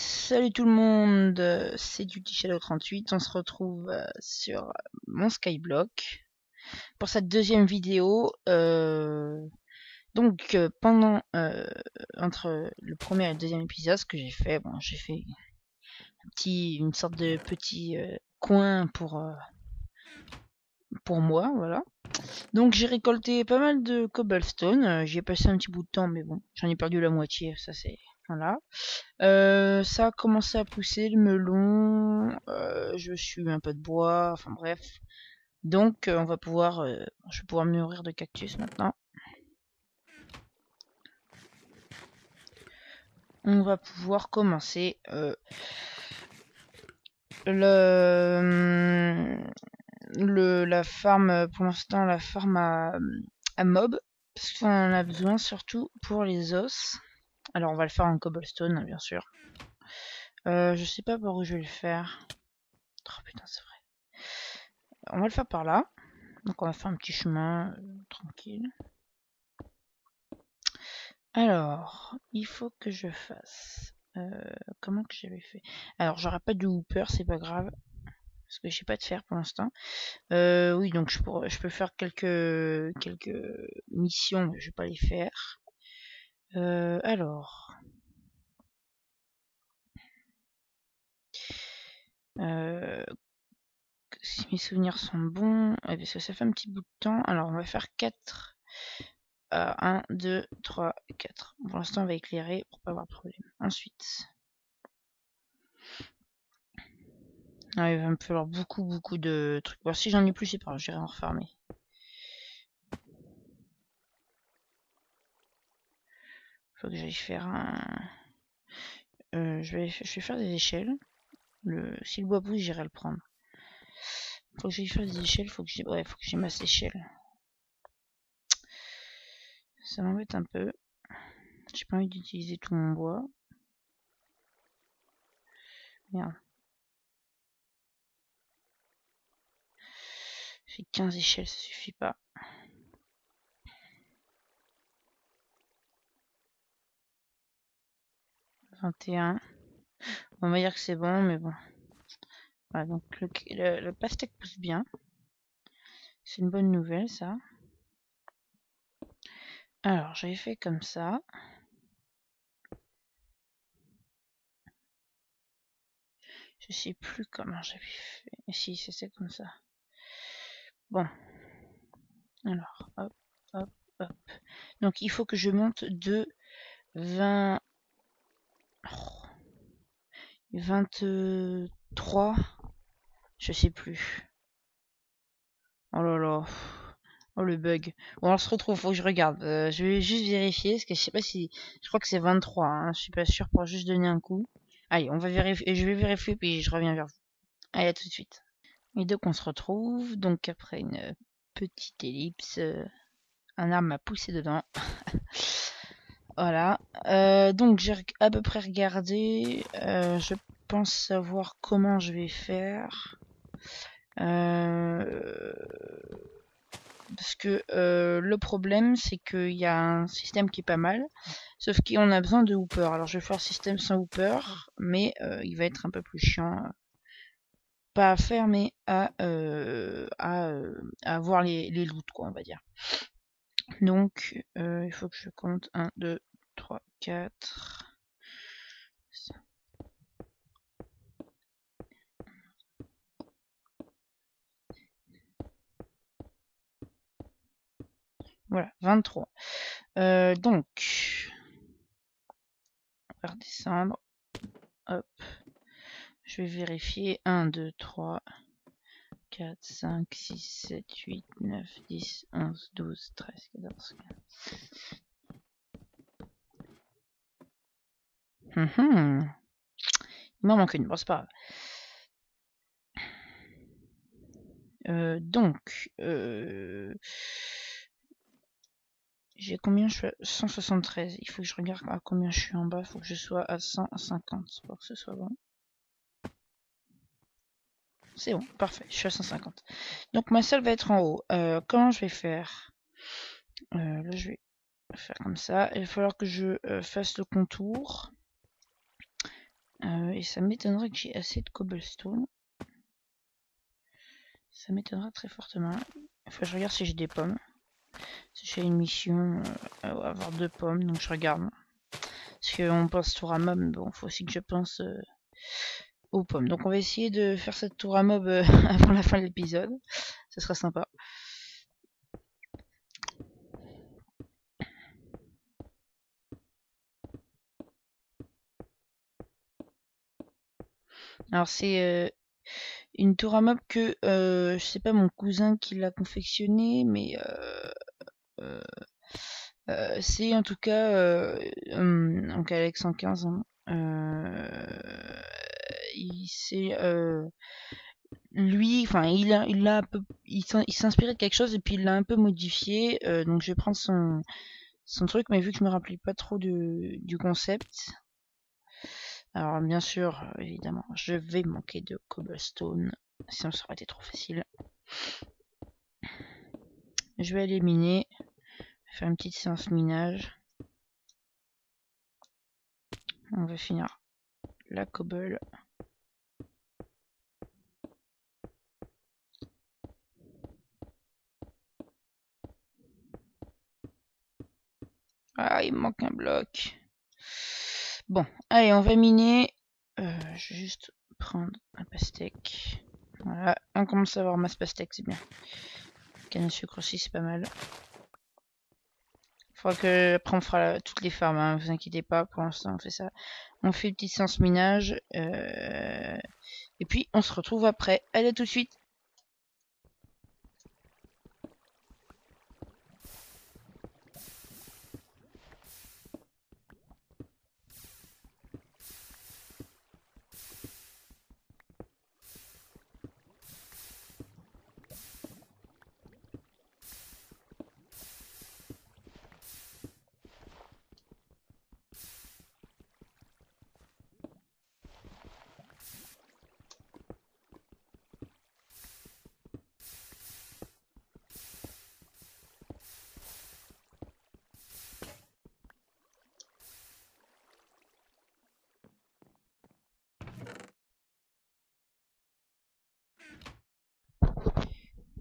Salut tout le monde, c'est Duty Shadow 38, on se retrouve sur mon Skyblock pour cette deuxième vidéo. Pendant entre le premier et le deuxième épisode, ce que j'ai fait, j'ai fait une sorte de petit coin pour moi, voilà. Donc j'ai récolté pas mal de cobblestone, j'y ai passé un petit bout de temps, mais bon, j'en ai perdu la moitié, ça c'est voilà. Ça a commencé à pousser le melon, je suis un peu de bois, enfin bref. Donc je vais pouvoir me nourrir de cactus maintenant. On va pouvoir commencer la farm, pour l'instant la farm à mob, parce qu'on en a besoin surtout pour les os. Alors on va le faire en cobblestone, bien sûr. Je sais pas par où je vais le faire. Oh putain, c'est vrai. On va le faire par là. Donc on va faire un petit chemin tranquille. Alors, il faut que je fasse... comment que j'avais fait? Alors, j'aurai pas de hooper, c'est pas grave. Parce que j'ai pas de fer pour l'instant. Oui, donc je peux faire quelques missions, mais je vais pas les faire. Alors... si mes souvenirs sont bons... Ouais, parce que ça fait un petit bout de temps. Alors, on va faire 4... 1, 2, 3, 4. Pour l'instant, on va éclairer pour pas avoir de problème. Ensuite... Ah, il va me falloir beaucoup de trucs. Bon, si j'en ai plus, c'est pas grave, j'irai en refarmer. Faut que j'aille faire un... je vais faire des échelles. Si le bois bouge, j'irai le prendre. Faut que j'aille faire des échelles, faut que j'ai masse échelle. Ça m'embête un peu. J'ai pas envie d'utiliser tout mon bois. Merde. J'ai 15 échelles, ça suffit pas. « 21. On va dire que c'est bon, mais bon. Voilà, donc le pastèque pousse bien. C'est une bonne nouvelle, ça. Alors, j'avais fait comme ça. Je sais plus comment j'avais fait. Si, c'était comme ça. Bon. Alors, hop, hop, hop. Donc, il faut que je monte de 20... 23. Je sais plus. Oh là là. Oh le bug. Bon, on se retrouve, faut que je regarde. Je vais juste vérifier, parce que je sais pas si... Je crois que c'est 23, hein. Je suis pas sûr pour juste donner un coup. Allez, on va vérifier. Je vais vérifier, puis je reviens vers vous. Allez, à tout de suite. Et donc, on se retrouve. Donc, après une petite ellipse, un arbre m'a poussé dedans. Voilà. Donc, j'ai à peu près regardé. Je pense savoir comment je vais faire. Parce que le problème, c'est qu'il y a un système qui est pas mal, sauf qu'on a besoin de hooper. Alors je vais faire le système sans hooper, mais il va être un peu plus chiant. Pas à faire, mais à avoir les loots, quoi, on va dire. Donc, il faut que je compte 1, 2, 3, 4... Voilà, 23. Donc, on va redescendre. Hop. Je vais vérifier. 1, 2, 3, 4, 5, 6, 7, 8, 9, 10, 11, 12, 13, 14, 15. Il m'en manque une. Bon, c'est pas grave. J'ai combien? Je suis à 173. Il faut que je regarde à combien je suis en bas. Il faut que je sois à 150 pour que ce soit bon. C'est bon, parfait. Je suis à 150. Donc ma salle va être en haut. Comment je vais faire? Là, je vais faire comme ça. Il va falloir que je fasse le contour. Et ça m'étonnerait que j'ai assez de cobblestone. Ça m'étonnerait très fortement. Enfin, je regarde si j'ai des pommes. Si j'ai une mission, avoir 2 pommes, donc je regarde. Parce qu'on pense tour à mob, mais bon, faut aussi que je pense aux pommes. Donc on va essayer de faire cette tour à mob avant la fin de l'épisode. Ça sera sympa. Alors c'est une tour à mob que je sais pas mon cousin qui l'a confectionné, mais c'est en tout cas donc Alex 115. Hein, lui, enfin il s'inspirait de quelque chose et puis il l'a un peu modifié. Donc je vais prendre son truc, mais vu que je me rappelais pas trop du concept. Alors bien sûr, évidemment, je vais manquer de cobblestone, sinon ça aurait été trop facile. Je vais aller miner, faire une petite séance minage. On va finir la cobble. Ah, il me manque un bloc. Bon, allez, on va miner. Je vais juste prendre un pastèque. Voilà, on commence à avoir masse pastèque, c'est bien. Canne à sucre aussi, c'est pas mal. Faudra que après on fera toutes les farms, hein, vous inquiétez pas, pour l'instant on fait ça. On fait une petite séance minage. Et puis on se retrouve après. Allez, à tout de suite.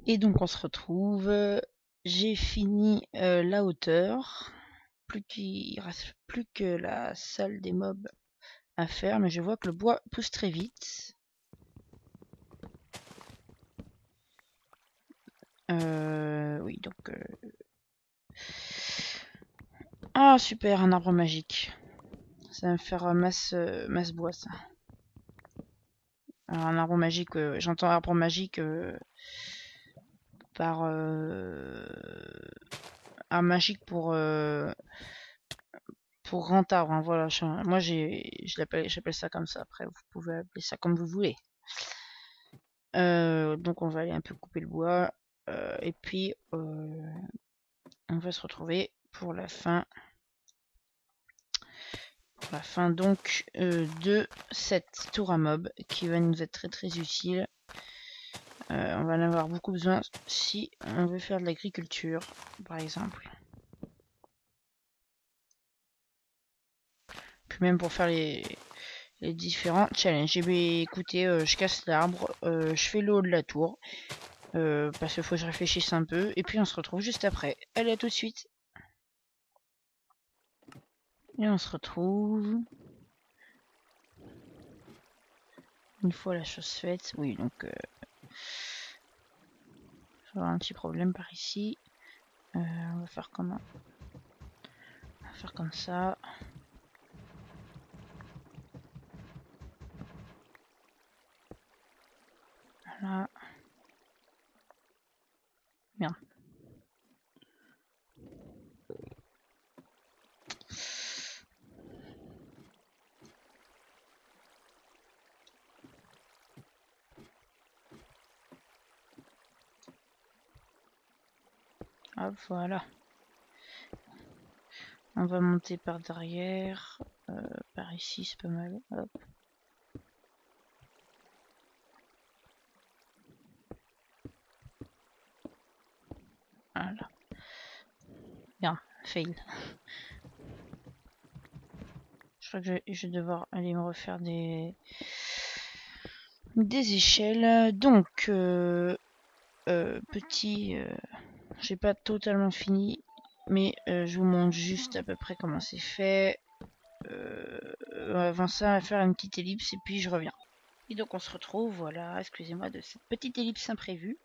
Et donc on se retrouve. J'ai fini la hauteur. Il reste plus que la salle des mobs à faire, mais je vois que le bois pousse très vite. Oui, donc... Ah, super, un arbre magique. Ça va me faire masse bois, ça. Alors, un arbre magique, j'entends arbre magique par... un magique pour grand arbre, hein, voilà. Moi, j'appelle ça comme ça. Après, vous pouvez appeler ça comme vous voulez. Donc, on va aller un peu couper le bois. Et puis, on va se retrouver pour la fin. La fin donc de cette tour à mob qui va nous être très très utile. On va en avoir beaucoup besoin si on veut faire de l'agriculture par exemple. Puis même pour faire les différents challenges. Eh bien, écoutez, je casse l'arbre, je fais le haut de la tour. Parce qu'il faut que je réfléchisse un peu. Et puis on se retrouve juste après. Allez, à tout de suite. Et on se retrouve une fois la chose faite. Oui, donc je vais avoir un petit problème par ici. On va faire comment? On va faire comme ça. Voilà. Merde. Hop, voilà. On va monter par derrière. Par ici, c'est pas mal. Hop. Voilà. Bien, fail. Je crois que je vais devoir aller me refaire des échelles. Donc, petit, j'ai pas totalement fini, mais je vous montre juste à peu près comment c'est fait. Avant ça, on va faire une petite ellipse et puis je reviens. Et donc on se retrouve, voilà, excusez-moi de cette petite ellipse imprévue,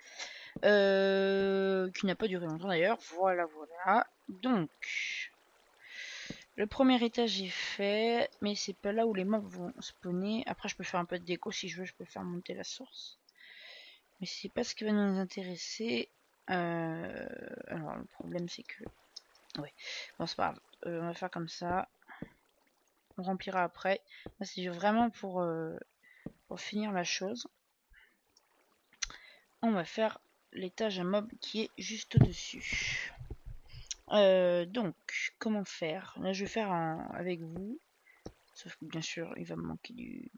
qui n'a pas duré longtemps d'ailleurs. Voilà, voilà. Donc, le premier étage est fait, mais c'est pas là où les mobs vont spawner. Après, je peux faire un peu de déco si je veux, je peux faire monter la source. Mais c'est pas ce qui va nous intéresser. Alors, le problème, c'est que... Ouais, bon, c'est pas grave. On va faire comme ça. On remplira après. Là, c'est vraiment pour finir la chose. On va faire l'étage à mob qui est juste au-dessus. Donc, comment faire? Là, je vais faire avec vous. Sauf que bien sûr, il va me manquer du...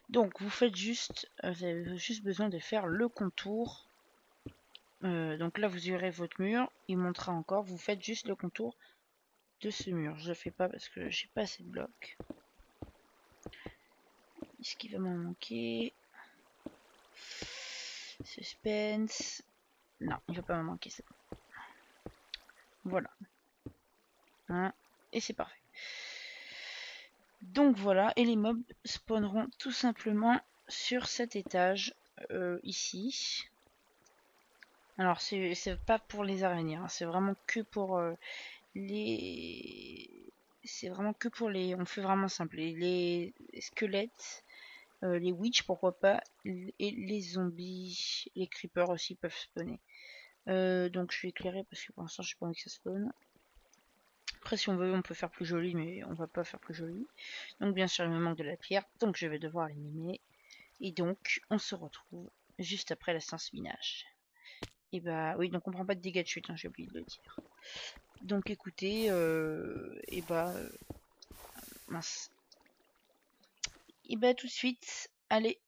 Donc, vous faites juste... vous avez juste besoin de faire le contour. Donc là, vous aurez votre mur. Il montera encore. Vous faites juste le contour de ce mur. Je le fais pas parce que j'ai pas assez de blocs. Est-ce qu'il va m'en manquer? Suspense. Non, il va pas m'en manquer ça. Voilà. Hein, et c'est parfait. Donc voilà, et les mobs spawneront tout simplement sur cet étage ici. Alors c'est pas pour les araignées, hein, c'est vraiment que pour les... C'est vraiment que pour les... On fait vraiment simple. Les squelettes, les witch pourquoi pas, et les zombies, les creepers aussi peuvent spawner. Donc je vais éclairer parce que pour l'instant j'ai pas envie que ça spawn. Après si on veut on peut faire plus joli mais on va pas faire plus joli. Donc bien sûr il me manque de la pierre donc je vais devoir l'éliminer. Et donc on se retrouve juste après la séance minage. Et bah oui donc on prend pas de dégâts de chute, hein, j'ai oublié de le dire. Donc écoutez, et bah mince. Et bah tout de suite, allez.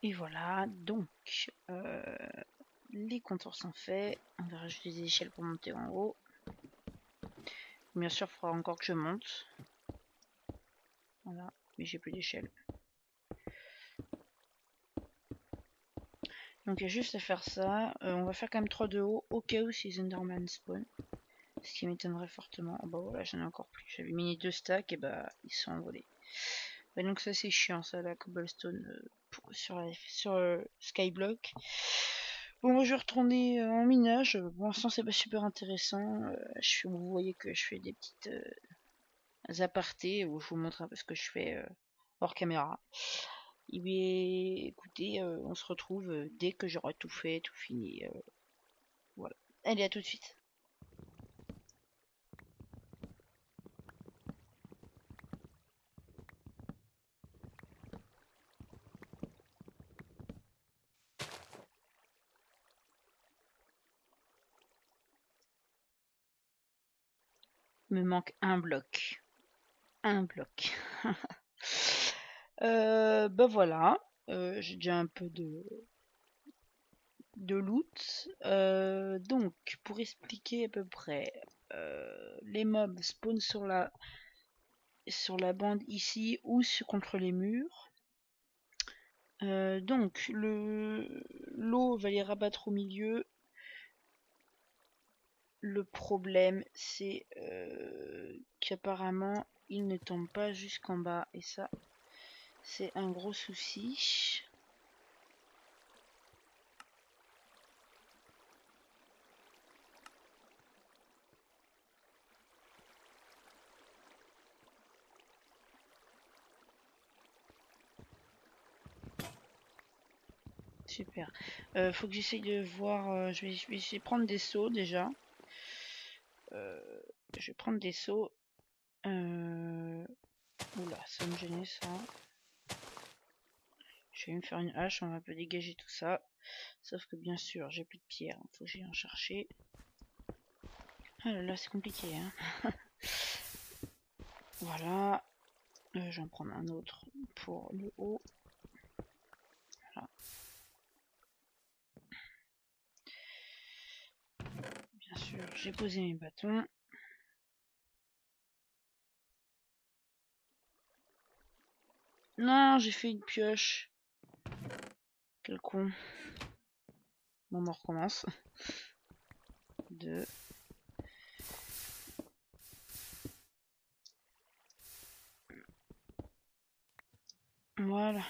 Et voilà, donc les contours sont faits. On va rajouter des échelles pour monter en haut. Bien sûr, il faudra encore que je monte. Voilà, mais j'ai plus d'échelle. Donc il y a juste à faire ça. On va faire quand même 3 de haut au cas où si Enderman spawn. Ce qui m'étonnerait fortement. Oh bah voilà, j'en ai encore plus. J'avais mis 2 stacks et bah ils sont envolés. Bah, donc ça c'est chiant ça, la cobblestone sur Skyblock. Bon moi je vais retourner en minage. Pour l'instant c'est pas super intéressant. Vous voyez que je fais des petites apartés où je vous montre un peu ce que je fais hors caméra. Et bien écoutez, on se retrouve dès que j'aurai tout fait, tout fini. Voilà. Allez, à tout de suite. Il me manque un bloc. Un bloc. Bah voilà. J'ai déjà un peu de loot. Donc, pour expliquer à peu près, les mobs spawn sur la bande ici ou contre les murs. Donc, l'eau va les rabattre au milieu. Le problème, c'est qu'apparemment, ils ne tombent pas jusqu'en bas. Et ça, c'est un gros souci. Super. Faut que j'essaye de voir. Je vais essayer de prendre des seaux déjà. Je vais prendre des seaux. Oula, ça me gênait ça. Je vais me faire une hache, on va un peu dégager tout ça. Sauf que bien sûr, j'ai plus de pierre. Faut que j'aille en chercher. Ah là là, c'est compliqué. Hein. Voilà. Je vais en prendre un autre pour le haut. Voilà. Bien sûr, j'ai posé mes bâtons. Non, j'ai fait une pioche. Quel con. Bon, on recommence. 2. Voilà.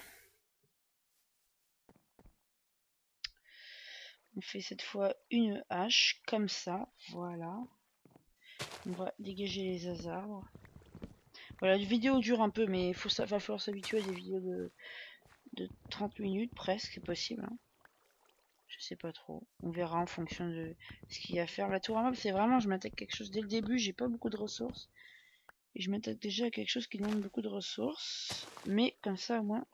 On fait cette fois une hache, comme ça. Voilà. On va dégager les arbres. Voilà, la vidéo dure un peu, mais va falloir s'habituer à des vidéos de 30 minutes, presque, c'est possible. Hein. Je sais pas trop. On verra en fonction de ce qu'il y a à faire. La tour à mob, c'est vraiment, je m'attaque à quelque chose dès le début, j'ai pas beaucoup de ressources. Et je m'attaque déjà à quelque chose qui demande beaucoup de ressources. Mais comme ça, au moins,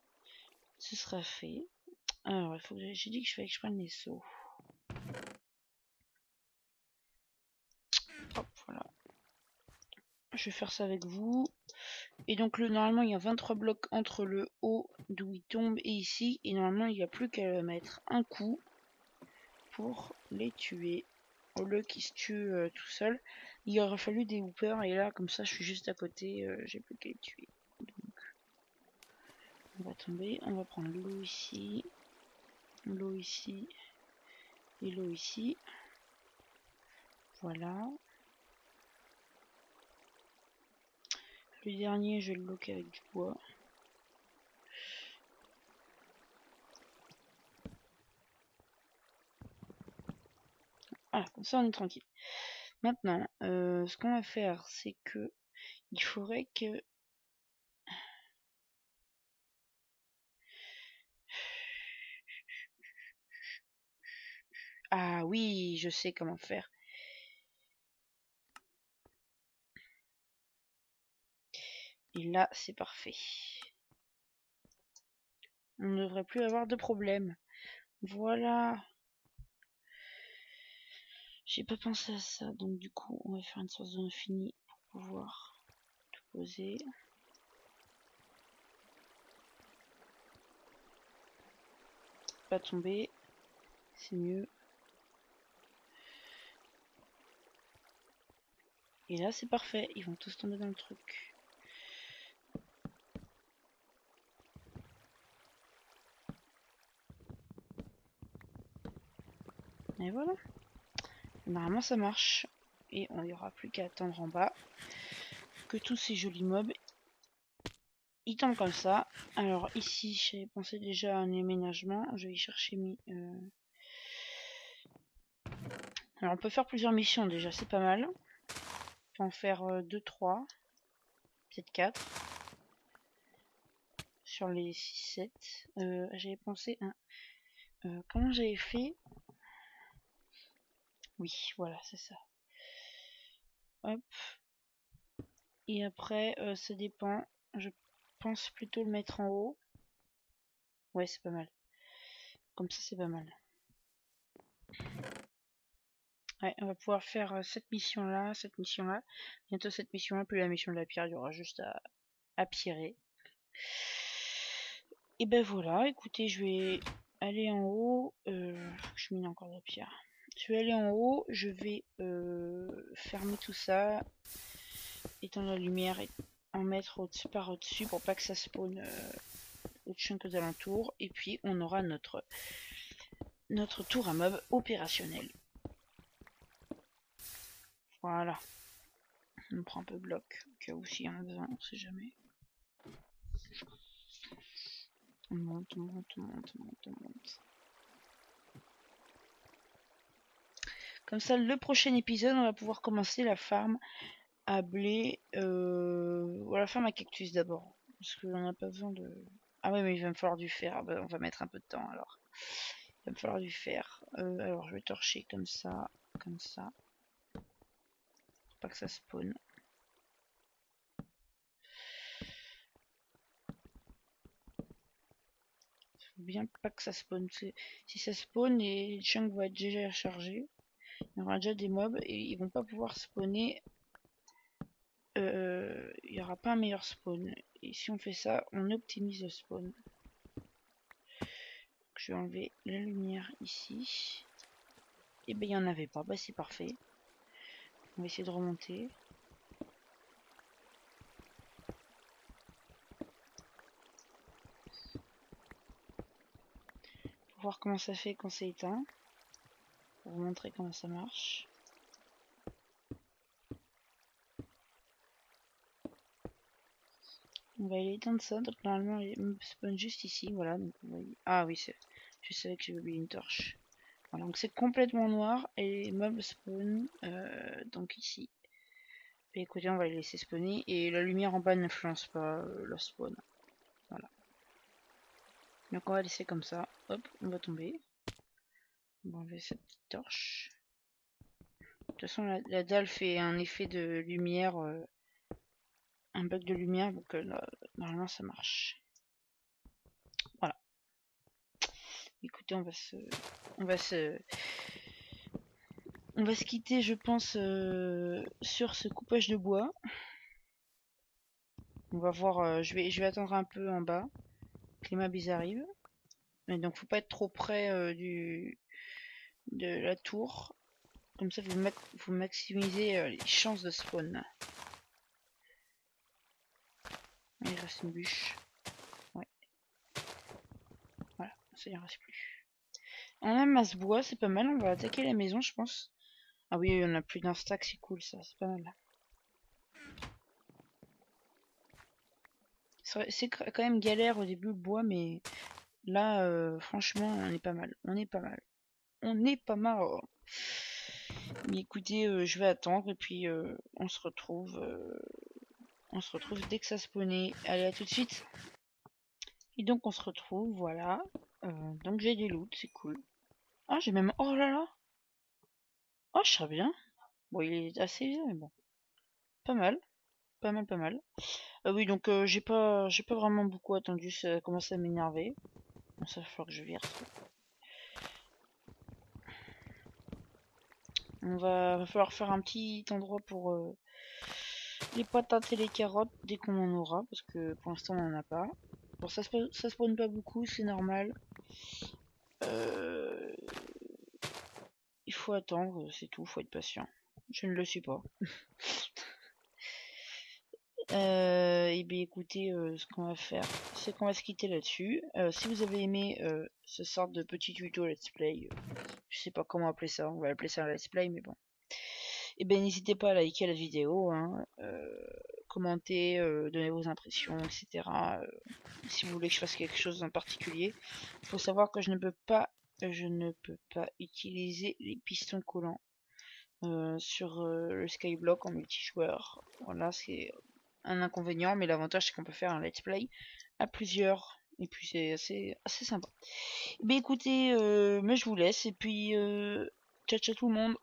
ce sera fait. Alors, il faut que j'ai dit que je prenne les seaux. Hop, voilà. Je vais faire ça avec vous. Et donc, normalement, il y a 23 blocs entre le haut d'où il tombe et ici. Et normalement, il n'y a plus qu'à mettre un coup pour les tuer. Au lieu qu'ils se tuent tout seuls. Il aurait fallu des hoopers. Et là, comme ça, je suis juste à côté. J'ai plus qu'à les tuer. Donc, on va tomber. On va prendre l'eau ici. L'eau ici. Et l'eau ici. Voilà. Le dernier, je vais le bloquer avec du bois. Voilà, comme ça on est tranquille. Maintenant, ce qu'on va faire, c'est que il faudrait que... Ah oui, je sais comment faire. Et là, c'est parfait. On ne devrait plus avoir de problème. Voilà. J'ai pas pensé à ça, donc du coup, on va faire une sorte de zone finie pour pouvoir tout poser. Pas tomber, c'est mieux. Et là, c'est parfait, ils vont tous tomber dans le truc. Et voilà. Normalement, ça marche. Et on n'y aura plus qu'à attendre en bas que tous ces jolis mobs ils tombent comme ça. Alors ici, j'ai pensé déjà à un aménagement. Je vais y chercher mis. Alors on peut faire plusieurs missions déjà, c'est pas mal. On peut en faire 2, 3, peut-être 4. Sur les 6, 7. J'avais pensé un. Comment j'avais fait? Oui, voilà, c'est ça. Hop. Et après, ça dépend. Je pense plutôt le mettre en haut. Ouais, c'est pas mal. Comme ça, c'est pas mal. Ouais, on va pouvoir faire cette mission-là, cette mission-là. Bientôt cette mission-là, puis la mission de la pierre, il y aura juste à pierrer. Et ben voilà, écoutez, je vais aller en haut. Faut que je mine encore de la pierre. Je vais aller en haut, je vais fermer tout ça, éteindre la lumière et en mettre par au-dessus pour pas que ça spawn autre chose aux alentours. Et puis on aura notre tour à mob opérationnel. Voilà. On prend un peu de bloc, au cas où s'il y en a besoin, on sait jamais. On monte, on monte, on monte, on monte, on monte. Comme ça, le prochain épisode, on va pouvoir commencer la farm à blé, ou la farm à cactus d'abord. Parce qu'on n'a pas besoin de... Ah ouais, mais il va me falloir du fer, bah, on va mettre un peu de temps alors. va me falloir du fer. Alors je vais torcher comme ça, comme ça. Faut pas que ça spawn. Faut bien pas que ça spawn. Si ça spawn, les chunks vont être déjà chargés. Il y aura déjà des mobs et ils vont pas pouvoir spawner. Il n'y aura pas un meilleur spawn. Et si on fait ça, on optimise le spawn. Je vais enlever la lumière ici. Et ben il n'y en avait pas, bah c'est parfait. On va essayer de remonter. Pour voir comment ça fait quand c'est éteint. Pour vous montrer comment ça marche. On va aller éteindre ça, donc normalement il spawn juste ici, voilà. Donc on va... Ah oui, je savais que j'avais oublié une torche. Voilà, donc c'est complètement noir et les mobs spawn donc ici. Et écoutez, on va les laisser spawner et la lumière en bas n'influence pas leur spawn. Voilà. Donc on va laisser comme ça. Hop, on va tomber. On va enlever cette petite torche. De toute façon, la dalle fait un effet de lumière, un bug de lumière, donc normalement ça marche. Voilà. Écoutez, on va se quitter, je pense, sur ce coupage de bois. On va voir, je vais attendre un peu en bas que les mobs arrivent. Mais donc faut pas être trop près de la tour. Comme ça vous maximisez les chances de spawn. Il reste une bûche. Ouais. Voilà, ça y reste plus. On a masse bois, c'est pas mal. On va attaquer la maison, je pense. Ah oui, on a plus d'un stack, c'est cool ça, c'est pas mal. C'est quand même galère au début le bois, mais là, franchement, on est pas mal. On est pas mal. On est pas mal. Mais écoutez, je vais attendre et puis on se retrouve. On se retrouve dès que ça spawnait. Allez, à tout de suite. Et donc on se retrouve, voilà. Donc j'ai des loots, c'est cool. Ah, j'ai même... Oh là là. Oh, je serais bien. Bon, il est assez vieux, mais bon. Pas mal. Pas mal, pas mal. Oui, donc j'ai pas vraiment beaucoup attendu, ça commence à m'énerver. Bon, ça va falloir que je vire ça. Va falloir faire un petit endroit pour les patates et les carottes dès qu'on en aura, parce que pour l'instant on en a pas. Bon, ça spawn pas beaucoup, c'est normal. Il faut attendre, c'est tout, faut être patient. Je ne le suis pas. Et bien écoutez, ce qu'on va faire, c'est qu'on va se quitter là-dessus. Si vous avez aimé ce sort de petit tuto let's play, je sais pas comment appeler ça, on va appeler ça un let's play, mais bon. Et bien n'hésitez pas à liker la vidéo, hein, commenter, donner vos impressions, etc. Si vous voulez que je fasse quelque chose en particulier. Il faut savoir que je ne peux pas utiliser les pistons collants sur le skyblock en multijoueur. Voilà, c'est un inconvénient, mais l'avantage c'est qu'on peut faire un let's play à plusieurs. Et puis c'est assez sympa. Mais écoutez, mais je vous laisse et puis ciao ciao tout le monde.